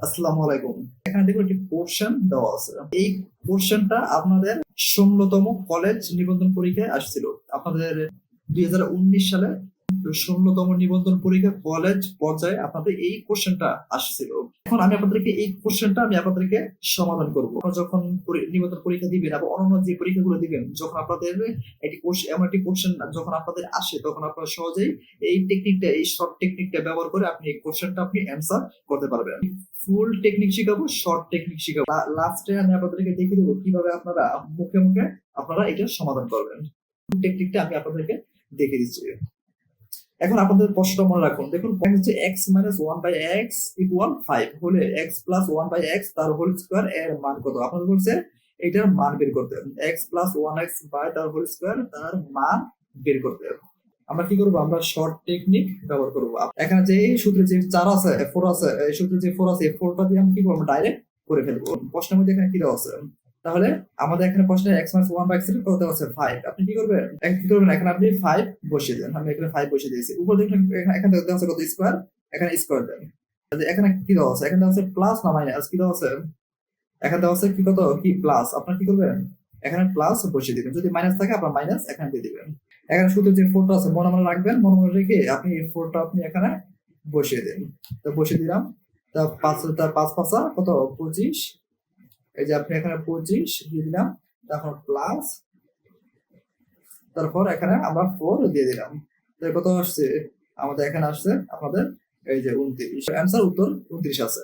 আসসালামু আলাইকুম। এখানে দেখুন একটি পোর্শন দেওয়া আছে। এই পোর্শনটা আপনাদের ১৬তম কলেজ নিবন্ধন পরীক্ষায় আসছিল। আপনাদের ২০১৯ সালে ১৬তম নিবন্ধন পরীক্ষা কলেজ পর্যায়ে আপনাদের এই কোশ্চেনটা আসছিল। এখন আমি আপনাদেরকে এই কোশ্চেনটা সমাধান করব। আপনারা যখন নিবন্ধন পরীক্ষা দিবেন এবং অন্যান্য যে পরীক্ষাগুলো দিবেন, যখন আপনাদের এমন একটি কোশ্চেন যখন আপনাদের আসে, তখন আপনারা সহজেই এই শর্ট টেকনিকটা ব্যবহার করে আপনি এই কোশ্চেনটা অ্যান্সার করতে পারবেন। ফুল টেকনিক শিখাবো, শর্ট টেকনিক শিখাবো। লাস্টে আমি আপনাদেরকে দেখিয়ে দেবো কিভাবে আপনারা মুখে মুখে এটার সমাধান করবেন। ফুল টেকনিকটা আমি আপনাদেরকে দেখিয়ে দিচ্ছি। এখন আপনাদের প্রশ্নটা মনে রাখুন। দেখুন, হচ্ছে x - 1/x = 5 হলে x + 1/x তার হোল স্কয়ার এর মান কত? আপনাদের বলছে এটার মান বের করতে। x + 1x তার হোল স্কয়ার তার মান বের করতে। আমরা কি করব? আমরা শর্ট টেকনিক ব্যবহার করব। এখানে যে সূত্রে যে 4 আছে 4 আছে, এই সূত্রে যে 4 আছে, এই 4টা দিয়ে আমরা কি করব? ডাইরেক্ট করে ফেলবো। প্রশ্নের মধ্যে এখানে কি দেওয়া আছে? তাহলে আমাদের এখানে প্রশ্নে x - 1/x এর কত আছে? 5। আপনি কি করবেন? এখানে আপনি 5 বসিয়ে দেন। আমি এখানে 5 বসিয়ে দিয়েছি। উপরে দেখুন এখানে দেওয়া আছে কত? স্কয়ার। এখানে স্কয়ার দেন। এখানে কি দেওয়া আছে? এখানে দেওয়া আছে প্লাস না মাইনাস? কি দেওয়া আছে? এখানে দেওয়া আছে কি কত? কি প্লাস। আপনারা কি করবেন? এখানে প্লাস বসিয়ে দিবেন। যদি মাইনাস থাকে আপনারা মাইনাস এখানে দিয়ে দিবেন। এখানে শুধু যে 4টা আছে মনে রাখবেন। মনে রেখে আপনি এই 4টা এখানে বসিয়ে দিন। তো বসিয়ে দিলাম। তা 5 5 কত? 25। এই যে আপনি এখানে 25 দিয়ে দিলাম। তারপর প্লাস, তারপর এখানে আমরা 4 দিয়ে দিলাম। তো কত আসছে? আমাদের এখানে আসছে আপনাদের এই যে 29। অ্যান্সার উত্তর 29 আছে।